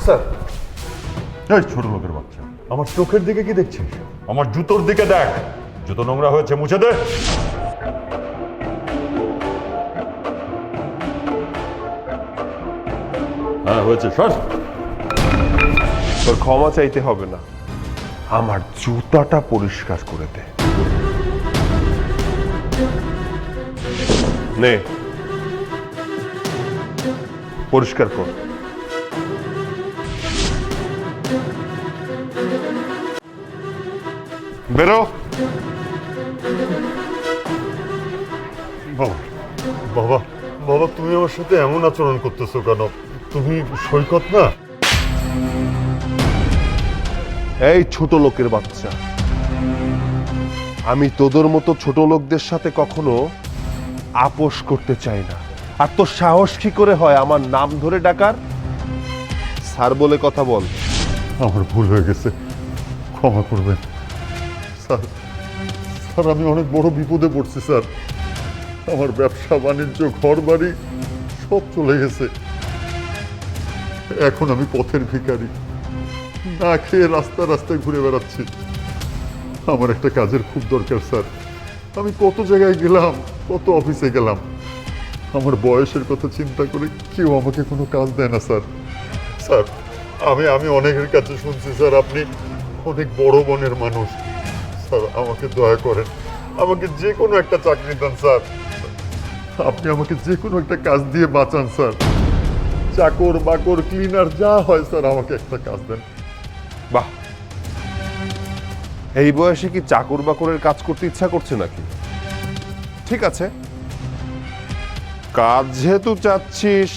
Sir. এই ছোট লোকের বাচ্চা, আমার চোখের দিকে কি দেখছিস? আমার জুতোর দিকে দেখ। জুতো নোংরা হয়েছে, মুছে দে। হ্যাঁ হয়েছে, সর। তোর ক্ষমা চাইতে হবে না, আমার জুতাটা পরিষ্কার করে দে। নে, পরিষ্কার কর। বেরো। বাবা বাবা বাবা, তুমি আমার সাথে এমন আচরণ করতেছো কেন? তুমি সৈকত না? এই ছোট লোকের বাচ্চা, আমি তোদের মতো ছোট লোকদের সাথে কখনো আপোষ করতে চাই না। আর তোর সাহস কি করে হয় আমার নাম ধরে ডাকার? স্যার বলে কথা বল। আমার ভুল হয়ে গেছে, ক্ষমা করবেন স্যার। স্যার, আমি অনেক বড় বিপদে পড়ছি স্যার। আমার ব্যবসা বাণিজ্য, ঘর বাড়ি সব চলে গেছে। এখন আমি পথের ভিখারি, না খেয়ে রাস্তায় রাস্তায় ঘুরে বেড়াচ্ছি। আমার একটা কাজের খুব দরকার স্যার। আমি কত জায়গায় গেলাম, কত অফিসে গেলাম, আমার বয়সের কথা চিন্তা করে কেউ আমাকে কোনো কাজ দেয় না স্যার। স্যার, আমি অনেকের কাছে শুনছি স্যার, আপনি অনেক বড় মনের মানুষ। স্যার, আমাকে দয়া করেন, আমাকে যে কোনো একটা চাকরি দেন স্যার। আপনি আমাকে যে কোনো একটা কাজ দিয়ে বাঁচান স্যার। চাকর বাকর, ক্লিনার যা হয় স্যার, আমাকে একটা কাজ দেন। বাহ, এই বয়সে কি চাকর বাকরের কাজ করতে ইচ্ছা করছে নাকি? ঠিক আছে, কাজ যেহেতু চাচ্ছিস,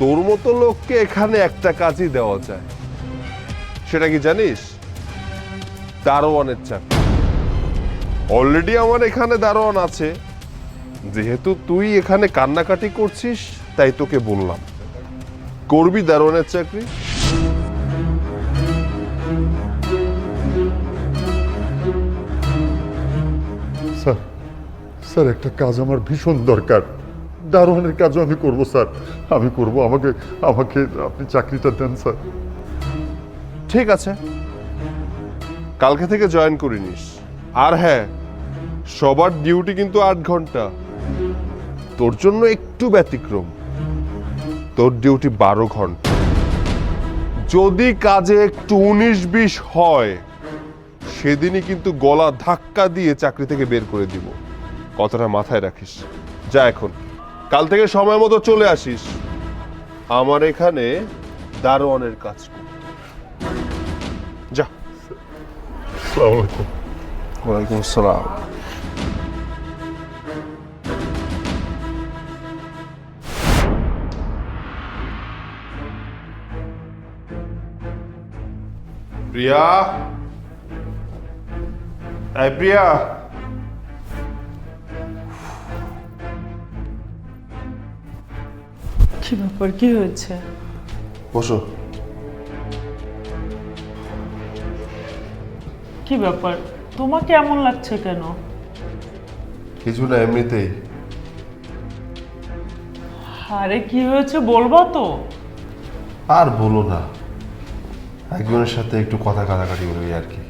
তোর মতো লোককে এখানে একটা কাজই দেওয়া যায়। সেটা কি জানিস? দারোয়ানের চাকরি। অলরেডি আমার এখানে দারোয়ান আছে, যেহেতু তুই এখানে কান্নাকাটি করছিস তাই তোকে বললাম, করবি দারোয়ানের চাকরি? স্যার, স্যার একটা কাজ আমার ভীষণ দরকার। দারোয়ানের কাজও আমি করব স্যার, আমি করব। আমাকে আমাকে আপনি চাকরিটা দেন স্যার। ঠিক আছে, কালকে থেকে জয়েন করে নিস। আর হ্যাঁ, সবার ডিউটি কিন্তু 8 ঘন্টা, তোর জন্য একটু ব্যতিক্রম, তোর ডিউটি 12 ঘন্টা। যদি কাজে একটু 19-20 হয়, সেদিনই কিন্তু গলা ধাক্কা দিয়ে চাকরি থেকে বের করে দিব। কথাটা মাথায় রাখিস। যা এখন, কাল থেকে সময় মতো চলে আসিস আমার এখানে দারোয়ানের কাজ কর। যা। আসসালামু আলাইকুম। ওয়ালাইকুম আসসালাম। প্রিয়া, এই প্রিয়া, কি ব্যাপার, কি হয়েছে? বসো। কি ব্যাপার, তোমাকে এমন লাগছে কেন? কিছু না, এমনিতেই। আরে কি হয়েছে বলবা তো? আর বলো না, একজনের সাথে একটু কথা কাটাকাটি হলো আর কি।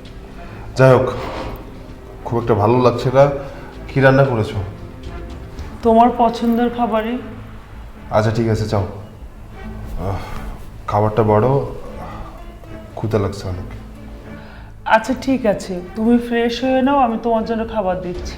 যাই হোক, খুব একটা ভালো লাগছে না। কি রান্না করেছো? তোমার পছন্দের খাবারই। আচ্ছা ঠিক আছে, যাও, খাবারটা বাড়ো, ক্ষুধা লাগছে অনেক। আচ্ছা ঠিক আছে, তুমি ফ্রেশ হয়ে নাও, আমি তোমার জন্য খাবার দিচ্ছি।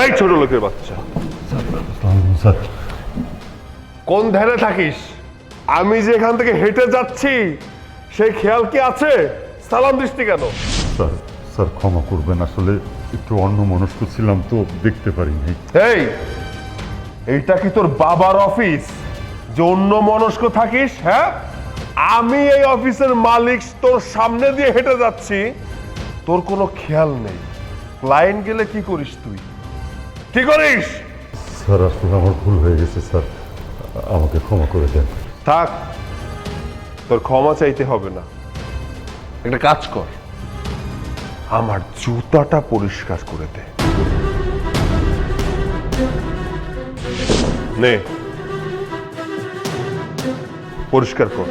এই ছোট লোকের বাচ্চা, স্যার, কোন ধ্যানে থাকিস? আমি যে এখান থেকে হেঁটে যাচ্ছি সেই খেয়াল কি আছে? সালাম দৃষ্টি কেন? স্যার, স্যার ক্ষমা করবেন, আসলে একটু অন্যমনস্ক ছিলাম তো, দেখতে পারিনি। এই, এইটা কি তোর বাবার অফিস যে অন্য মনস্ক থাকিস? হ্যাঁ, আমি এই অফিসের মালিক, তোর সামনে দিয়ে হেঁটে যাচ্ছি, তোর কোনো খেয়াল নেই। ক্লায়েন্ট গেলে কি করিস তুই? কি করিস? স্যার আসলে আমার ভুল হয়ে গেছে স্যার, আমাকে ক্ষমা করে দেন। থাক, তোর ক্ষমা চাইতে হবে না। একটা কাজ কর, আমার জুতাটা পরিষ্কার করে দে। নে, পরিষ্কার কর।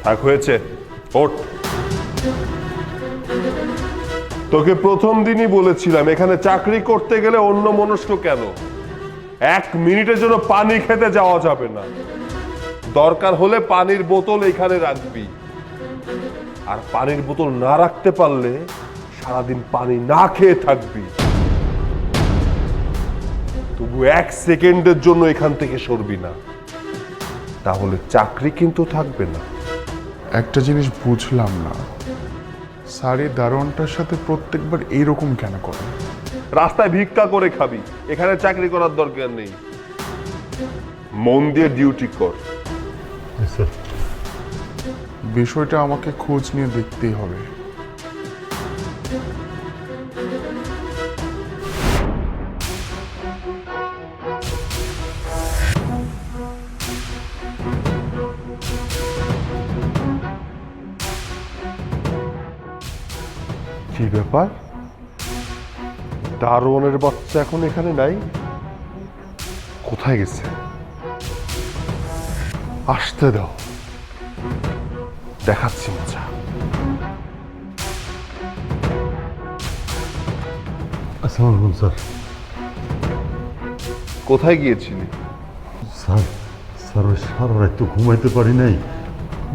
থাক, হয়েছে, ওঠ। তোকে প্রথম দিনই বলেছিলাম এখানে চাকরি করতে গেলে অন্য মনস্ক কেন, 1 মিনিটের জন্য পানি খেতে যাওয়া যাবে না। দরকার হলে পানির বোতল এখানে রাখবি, আর পানির বোতল না রাখতে পারলে সারাদিন পানি না খেয়ে থাকবি। তবু 1 সেকেন্ডের জন্য এখান থেকে সরবি না, তাহলে চাকরি কিন্তু থাকবে না। একটা জিনিস বুঝলাম না, স্যার দারোয়ানটার সাথে প্রত্যেকবার এইরকম কেন করে? রাস্তায় ভিক্ষা করে খাবি, এখানে চাকরি করার দরকার নেই। মন দিয়ে ডিউটি কর। স্যার বিষয়টা আমাকে খোঁজ নিয়ে দেখতেই হবে। কি ব্যাপার, দারোয়ানের বাচ্চা এখন এখানে নাই? কোথায় গেছে? আসতে দাও, দেখাচ্ছি মজা। আসসালামু আলাইকুম স্যার। কোথায় গিয়েছিলি? স্যার স্যার ওই সারা রাত তো ঘুমাইতে পারি নাই,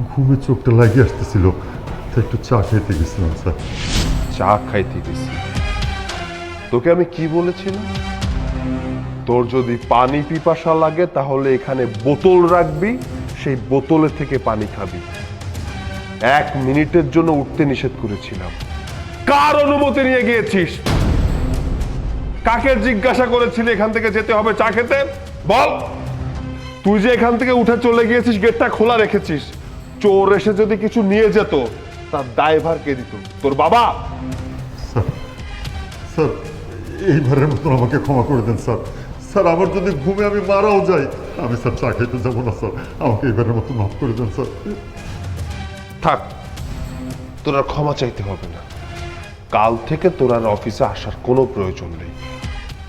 ঘুমে চোখটা লাগিয়ে আসতেছিল, তাই একটু চা খেতে গেছিলাম স্যার। চা খাইতে গেছি? তোকে আমি কি বলেছিলাম? তোর যদি পানি পিপাসা লাগে তাহলে এখানে বোতল রাখবি, সেই বোতলে থেকে পানি খাবি। 1 মিনিটের জন্য উঠতে নিষেধ করেছিলাম। কার অনুমতি নিয়ে গিয়েছিস? কাকে জিজ্ঞাসা করেছিলি এখান থেকে যেতে হবে চা খেতে? বল। তুই যে এখান থেকে উঠে চলে গিয়েছিস, গেটটা খোলা রেখেছিস, চোর এসে যদি কিছু নিয়ে যেত তার দায়ভার কে দিত? তোর বাবা? স্যার স্যার এইবারের মতন আমাকে ক্ষমা করে দেন স্যার। স্যার আমার যদি ঘুমে আমি মারাও যাই, আমি স্যার চা খেতে যাবো না স্যার, আমাকে এইবারের মতো মাফ করে দেন স্যার। থাক, তোর আর ক্ষমা চাইতে হবে না। কাল থেকে তোর আর অফিসে আসার কোনো প্রয়োজন নেই।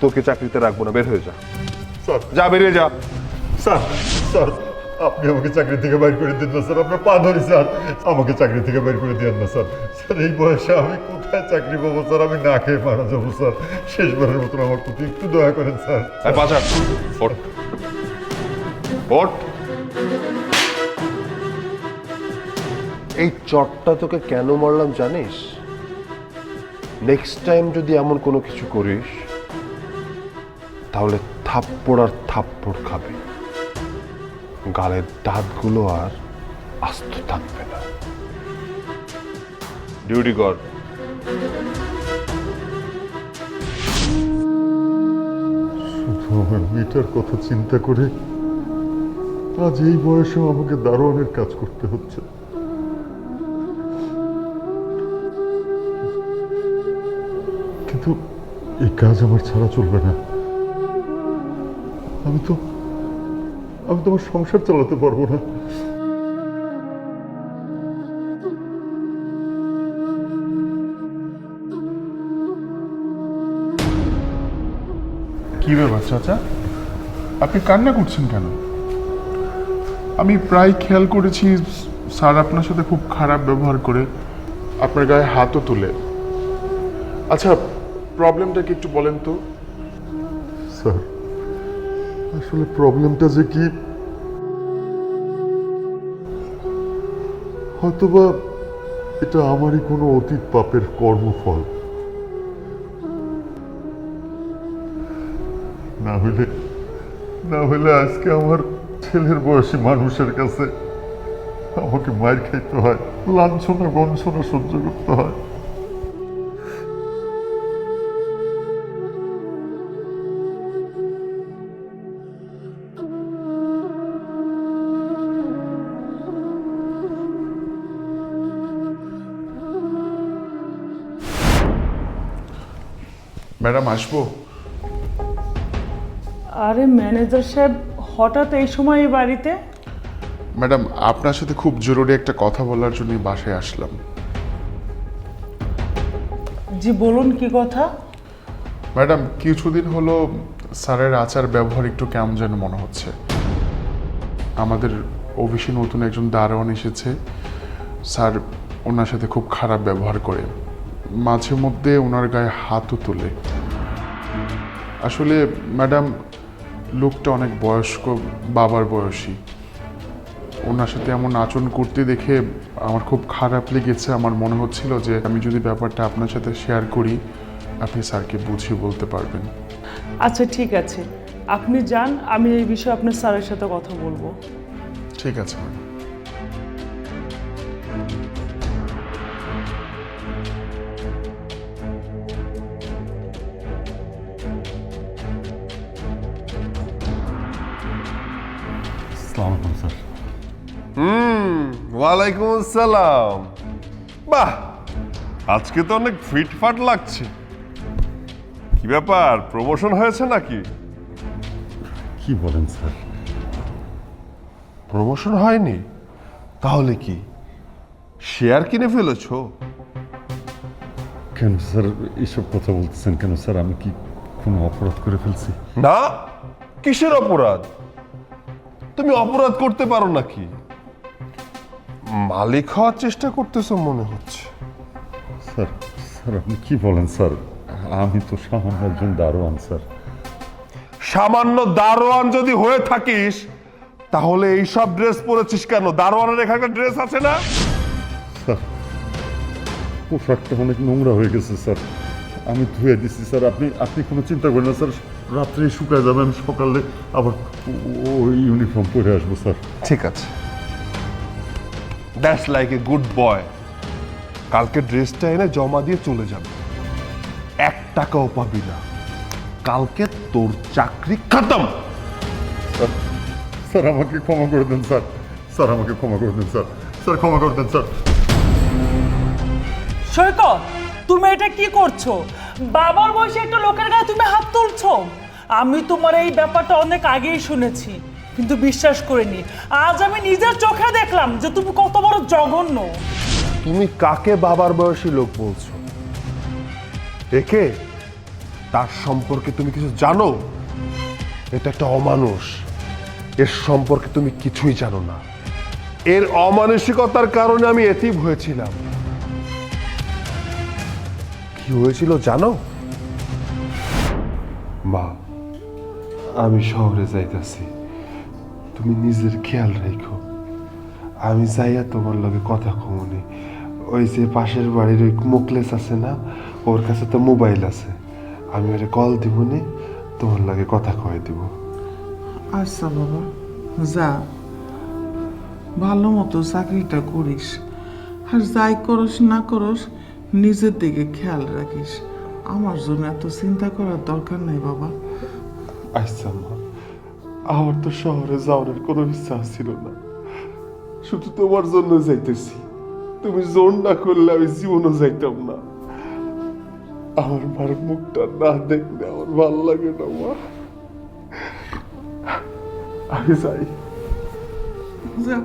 তোকে চাকরিতে রাখবো না, বের হয়ে যা। স্যার যা, বেরিয়ে যা। স্যার স্যার আপনি আমাকে চাকরি থেকে বাইর করে দিন না স্যার, আপনার পা ধরি স্যার, আমাকে চাকরি থেকে বাইর করে দিন না স্যার। স্যার এই বয়সে আমি কোথায় চাকরি পাবো স্যার, আমি না খেয়ে মারা যাবো স্যার, শেষবারের মতন আমার প্রতি একটু দয়া করেন স্যার। বাজা, ওঠ ওঠ। এই চটটা তোকে কেন মারলাম জানিস? নেক্সট টাইম যদি এমন কোনো কিছু করিস তাহলে থাপ্পড় আর থাপ্পড় খাবি, গালের দাঁতগুলো আর আস্ত থাকবে না। ডিউটি কর। শুধু আমার মেয়েটার কথা চিন্তা করে আজ এই বয়সেও আমাকে দারোয়ানের কাজ করতে হচ্ছে। কিন্তু এই কাজ আমার ছাড়া চলবে না। আমি তো আমার সংসার চালাতে পারবো না। কি ব্যাপার চাচা, আপনি কান্না করছেন কেন? আমি প্রায় খেয়াল করেছি স্যার আপনার সাথে খুব খারাপ ব্যবহার করে, আপনার গায়ে হাতও তুলে। আচ্ছা, প্রবলেমটা কি একটু বলেন তো? স্যার আসলে প্রবলেমটা যে কি, হয়তোবা এটা আমারই কোনো অতীত পাপের কর্মফল। না হইলে আজকে আমার ছেলের বয়সী মানুষের কাছে আমাকে মায়ের খাইতে হয়, লাঞ্ছনা গঞ্ছনা সহ্য করতে হয়। ম্যাডাম আসবো? আরে ম্যানেজার সাহেব, হঠাৎ এই সময় এই বাড়িতে? ম্যাডাম, আপনার সাথে খুব জরুরি একটা কথা বলার জন্য বাসায় আসলাম। জি বলুন, কি কথা? ম্যাডাম, কিছুদিন হলো স্যারের আচার ব্যবহার একটু কেমন যেন মনে হচ্ছে। আমাদের অফিসে নতুন একজন দারোয়ান এসেছে, স্যার ওনার সাথে খুব খারাপ ব্যবহার করে, মাঝে মধ্যে ওনার গায়ে হাতও তোলে। আসলে ম্যাডাম, লোকটা অনেক বয়স্ক, বাবার বয়সী। ওনার সাথে এমন আচরণ করতে দেখে আমার খুব খারাপ লেগেছে। আমার মনে হচ্ছিল যে আমি যদি ব্যাপারটা আপনার সাথে শেয়ার করি, আপনি স্যারকে বুঝিয়ে বলতে পারবেন। আচ্ছা ঠিক আছে, আপনি যান, আমি এই বিষয়ে আপনার স্যারের সাথে কথা বলবো। ঠিক আছে ম্যাডাম। আসসালামু আলাইকুম স্যার। ওয়ালাইকুম আসসালাম। বাহ, আজকে তো অনেক ফিটফাট লাগছে। কি ব্যাপার, প্রমোশন হয়েছে নাকি? কি বলেন স্যার? প্রমোশন হয়নি? তাহলে কি শেয়ার কিনে ফেলেছো? কেন স্যার এইসব কথা বলতেছেন কেন স্যার? আমি কি কোনো অপরাধ করে ফেলছি? না, কিসের অপরাধ? তুমি অপরাধ করতে পারো নাকি? মালিক হওয়ার চেষ্টা করতেছো মনে হচ্ছে। স্যার স্যার আপনি কি বলেন স্যার? আমি তো সামান্য একজন দারোয়ান স্যার। সামান্য দারোয়ান যদি হয়ে থাকিস তাহলে এইসব ড্রেস পরেছিস কেন? দারোয়ানের এখানে ড্রেস আছে না? স্যার পোশাকটা অনেক নোংরা হয়ে গেছে স্যার, আমি ধুয়ে দিচ্ছি স্যার। আপনি আপনি কোনো চিন্তা করেন না স্যার, রাত্রে শুকায় যাবে, আমি সকালে আবার ওই ইউনিফর্ম পরে আসবো স্যার। ঠিক আছে, that's like a good boy. কালকে ড্রেসটা এনে জমা দিয়ে চলে যাবে, 1 টাকাও পাবি না। কালকে তোর চাকরি খতম। স্যার স্যার আমাকে ক্ষমা করে দেন স্যার, স্যার আমাকে ক্ষমা করে দেন স্যার, স্যার ক্ষমা করে দেন স্যার। সৈকত, তুমি এটা কি করছো? বাবার বয়সে একটা লোকের গায়ে তুমি হাত তুলছো? আমি তোমার এই ব্যাপারটা অনেক আগেই শুনেছি, কিন্তু বিশ্বাস করিনি। আজ আমি নিজের চোখে দেখলাম যে তুমি কত বড় জঘন্য। তুমি কাকে বাবার বয়সী লোক বলছো? একে? তার সম্পর্কে তুমি কিছু জানো? এটা একটা অমানুষ, এর সম্পর্কে তুমি কিছুই জানো না। এর অমানসিকতার কারণে আমি এতিম হয়েছিলাম। কি হয়েছিল জানো? মা, আমি শহরে যাইতাছি, তুমি নিজের খেয়াল রাখো। আমি যাইয়া তোমার লগে কথা কমুনি। ওই যে পাশের বাড়ির ওই মুকলেস আছে না, ওর কাছে তো মোবাইল আছে, আমি ওরে কল দিব নি, তোমার লগে কথা কয়ে দিব। আচ্ছা বাবা, যা, ভালো মতো চাকরিটা করিস, আর যাই করস না করস নিজের দিকে খেয়াল রাখিস। আমার জন্য এত চিন্তা করার দরকার নেই বাবা। আচ্ছা মা, আমার তো শহরে যাওয়ার কোনো ইচ্ছা ছিল না, শুধু তোমার জন্য যাইতেছি। তুমি জোর না করলে আমি জীবনও যাইতাম না। আমার মার মুখটা না দেখলে আমার ভালো লাগে না মা। আমি যাই। যা।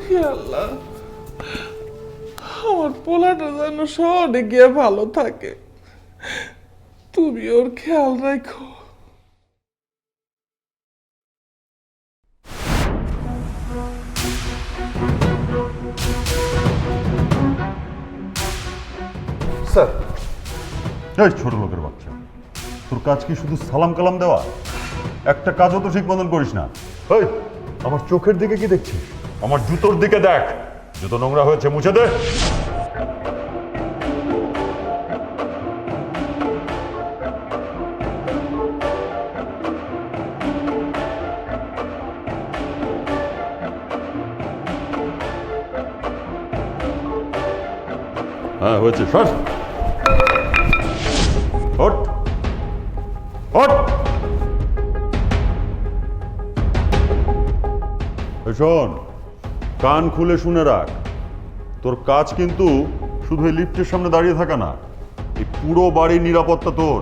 হে আল্লাহ, আমার পোলাটা যেন শহরে গিয়ে ভালো থাকে, তুমি ওর খেয়াল রাখো। স্যার, এই ছোট লোকের বাচ্চা, তোর কাজ কি শুধু সালাম কালাম দেওয়া? একটা কাজও তো ঠিক মতন করিস না। এই, আমার চোখের দিকে কি দেখছিস? আমার জুতোর দিকে দেখ। জুতো নোংরা হয়েছে, মুছে দে। হ্যাঁ হয়েছে, সর। ওঠ ওঠ। এই শোন, কান খুলে শুনে রাখ, তোর কাজ কিন্তু শুধু এই লিফটের সামনে দাঁড়িয়ে থাকা না, এই পুরো বাড়ির নিরাপত্তা তোর।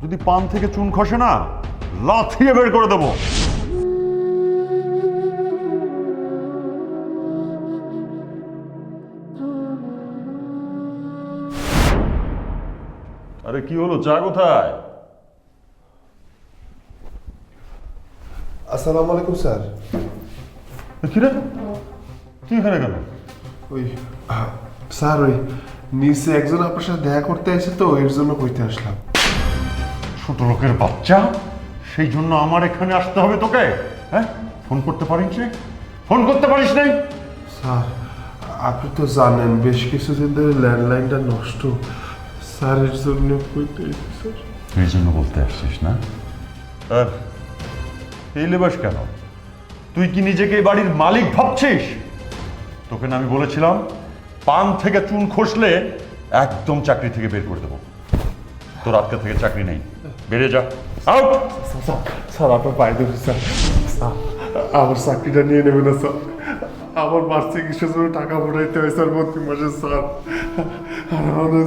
যদি পান থেকে চুন খসে না, লাথিয়ে বের করে দেবো। আরে কি হলো, চা কোথায়? আসসালামু আলাইকুম স্যার। কি রে, তুই এখানে কেন? ওই স্যার, ওই নিচে একজন আপনার সাথে দেখা করতে এসে তো এর জন্য কইতে আসলাম। ছোট লোকের বাচ্চা, সেই জন্য আমার এখানে আসতে হবে তোকে? হ্যাঁ, ফোন করতে পারিস নাই? ফোন করতে পারিস নাই? স্যার, আপনি তো জানেন বেশ কিছুদিন ধরে ল্যান্ডলাইনটা নষ্ট। স্যার এর জন্য কইতে এসেছি স্যার। এই জন্য বলতে আসছিস না? আর এই লেবাস কেন? তুই কি নিজেকে এই বাড়ির মালিক ভাবছিস? তোকে না আমি বলেছিলাম, পান থেকে চুন খসলে একদম চাকরি থেকে বের করে দেবো। তোর আজকে থেকে চাকরি নেই, বেরিয়ে যা, আউট। স্যার আপনার পায়ে ধরি স্যার। স্যার, আমার চাকরিটা নিয়ে নেবেন না স্যার। আমার মার চিকিৎসার জন্য টাকা পাঠাইতে হয় স্যার প্রতি মাসে স্যার। আর আমাদের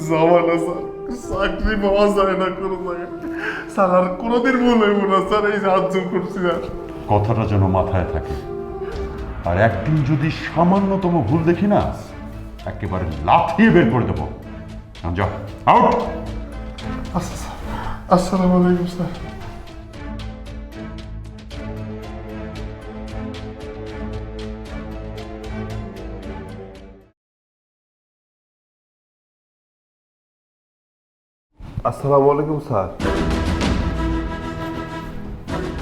জমা না স্যার, চাকরি পাওয়া যায় না কোনো জায়গায় স্যার। আর কোনোদিন ভুল হইব না স্যার, এই সাহায্য করছি স্যার। কথাটা যেন মাথায় থাকে, আর একদিন যদি সামান্যতম ভুল দেখি না, একেবারে লাফিয়ে বের করে দেবো। যা, আউট। আচ্ছা স্যার, আসসালামু আলাইকুম স্যার। আসসালামু আলাইকুম স্যার।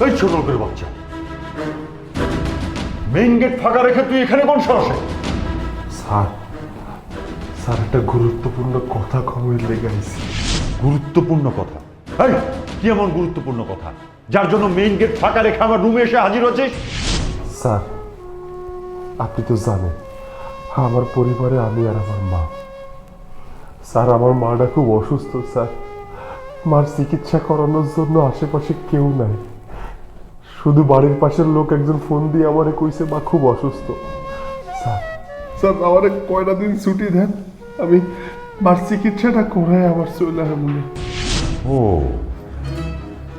এই ছোট লোকের বাচ্চা, মেইন গেট ফাঁকা রেখে তুই এখানে কোন সাহসে? স্যার, স্যার একটা গুরুত্বপূর্ণ কথা খবর লেগে আইছি। গুরুত্বপূর্ণ কথা? এই, কি এমন গুরুত্বপূর্ণ কথা যার জন্য মেইন গেট ফাঁকা রেখে আমার রুমে এসে হাজির হচ্ছিস? স্যার, আপনি তো জানেন আমার পরিবারে আমি আর আমার মা। স্যার, আমার মাটা খুব অসুস্থ স্যার। মার চিকিৎসা করানোর জন্য আশেপাশে কেউ নাই। শুধু বাড়ির পাশের লোক একজন ফোন দিয়ে আমারে কইছে মা খুব অসুস্থ। স্যার, স্যার আমারে কয়টা দিন ছুটি দেন, আমি মার চিকিৎসাটা করাই আমার চলে মনে। ও,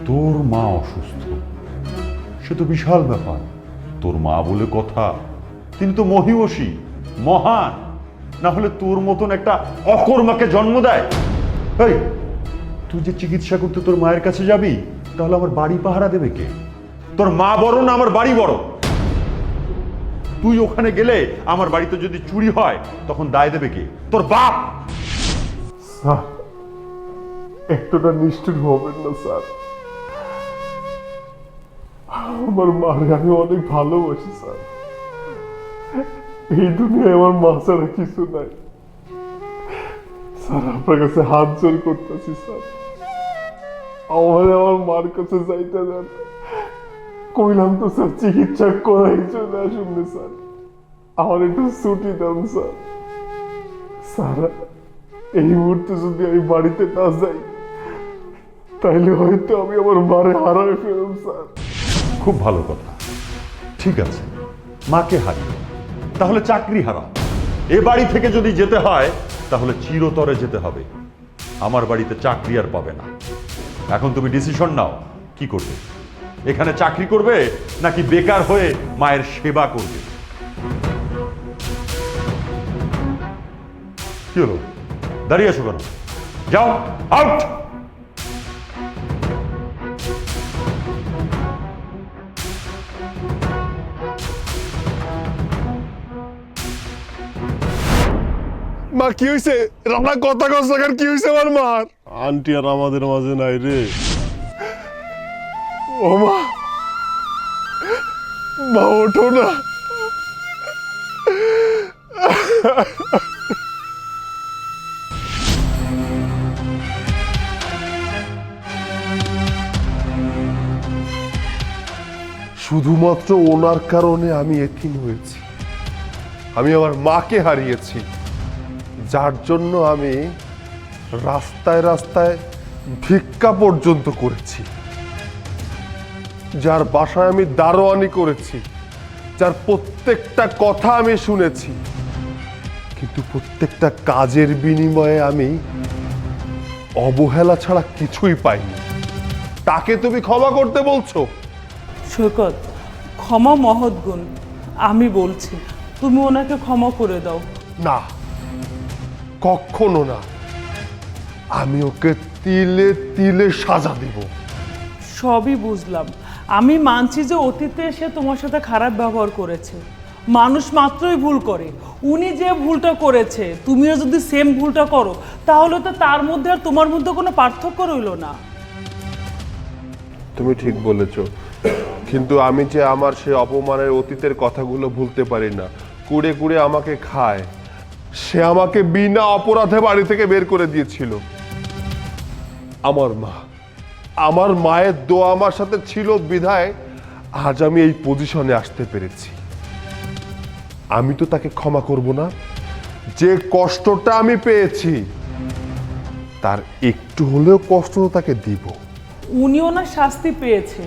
তোর মা অসুস্থ, সে তো বিশাল ব্যাপার। তোর মা বলে কথা, তিনি তো মহিষী, মহান। না হলে তোর মতন একটা অকর্মাকে জন্ম দেয়? এই, তুই যে চিকিৎসা করতে তোর মায়ের কাছে যাবি, তাহলে আমার বাড়ি পাহারা দেবে কে? তোর মা বড় না আমার বাড়ি বড়? তুই ওখানে গেলে আমার বাড়িতে যদি চুরি হয়, তখন দায় দেবে কে? তোর বাপ। স্যার, একটুটা নিষ্ঠুর হবেন না স্যার। আমার মারে আমি অনেক ভালোবাসি স্যার। এই দুনিয়ায় আমার মা ছাড়া কিছু নাই স্যার। আপনার কাছে হাত জোর করতেছি স্যার, আমার মার কাছে যাইতে দেন। কইলাম তো স্যার, চিকিৎসা করাই চলে আসুন না স্যার। আমার একটু ছুটি দেন স্যার। স্যার, এই মুহূর্তে যদি আমি বাড়িতে না যাই, তাইলে হয়তো আমি আমার মারে হারাই ফেলব স্যার। খুব ভালো কথা, ঠিক আছে, মাকে হারিয়ে তাহলে চাকরি হারাও। এ বাড়ি থেকে যদি যেতে হয়, তাহলে চিরতরে যেতে হবে। আমার বাড়িতে চাকরি আর পাবে না। এখন তুমি ডিসিশন নাও, কি করবে? এখানে চাকরি করবে নাকি বেকার হয়ে মায়ের সেবা করবে? কি হলো, দাঁড়িয়ে আছো কেন? যাও, আউট। মা কি হয়েছে? রান্না কথা কথা কি হয়েছে আমার মার? আন্টি আর আমাদের মাঝে নাই রে। ও মা, মা ওঠো না। শুধুমাত্র ওনার কারণে আমি এতিম হয়েছি। আমি আমার মাকে হারিয়েছি। যার জন্য আমি রাস্তায় রাস্তায় ভিক্ষা পর্যন্ত করেছি, যার বাসায় আমি দারোয়ানি করেছি, যার প্রত্যেকটা কথা আমি শুনেছি, কিন্তু প্রত্যেকটা কাজের বিনিময়ে আমি অবহেলা ছাড়া কিছুই পাইনি। তাকে তুমি ক্ষমা করতে বলছো? সৈকত, ক্ষমা মহৎ গুণ। আমি বলছি তুমি ওনাকে ক্ষমা করে দাও। না, কখনো না। আমি ওকে তিলে তিলে সাজা দিব। সবই বুঝলাম, আমি মানছি যে অতীতে সে তোমার সাথে খারাপ ব্যবহার করেছে। মানুষ মাত্রই ভুল করে। উনি যে ভুলটা করেছে তুমিও যদি সেম ভুলটা করো, তাহলে তো তার মধ্যে আর তোমার মধ্যে কোনো পার্থক্য রইল না। তুমি ঠিক বলেছো, কিন্তু আমি যে আমার সে অপমানের অতীতের কথাগুলো ভুলতে পারি না। কুড়ে কুড়ে আমাকে খায়। সে আমাকে বিনা অপরাধে বাড়ি থেকে বের করে দিয়েছিল। আমার মায়ের দোয়া আমার সাথে ছিল বিধায় আজ আমি এই পজিশনে আসতে পেরেছি। আমি তো তাকে ক্ষমা করব না। যে কষ্টটা আমি পেয়েছি তার একটু হলেও কষ্ট তো তাকে দিব। উনি ওনার শাস্তি পেয়েছে,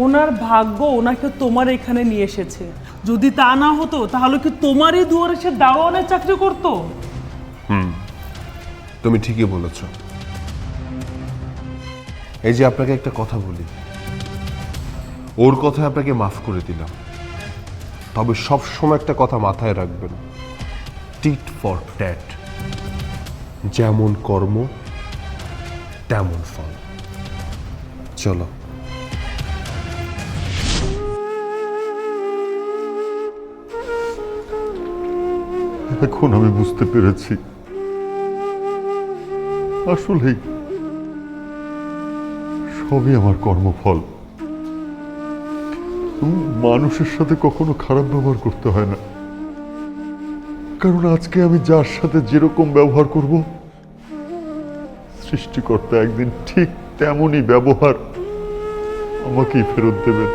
ওনার ভাগ্য ওনাকে তোমার এখানে নিয়ে এসেছে। যদি তা না হতো তাহলে কি তোমারই দুয়ারে সে দারোয়ানের চাকরি করতো? তুমি ঠিকই বলেছ। এই যে আপনাকে একটা কথা বলি, ওর কথায় আপনাকে মাফ করে দিলাম, তবে সব সময় একটা কথা মাথায় রাখবেন, টিট ফর ট্যাট। যেমন কর্ম তেমন ফল। চলো। এখন আমি বুঝতে পেরেছি আসলেই সবই আমার কর্মফল। মানুষের সাথে কখনো খারাপ ব্যবহার করতে হয় না, কারণ আজকে আমি যার সাথে যেরকম ব্যবহার করব, সৃষ্টিকর্তা একদিন ঠিক তেমনই ব্যবহার আমাকেই ফেরত দেবেন।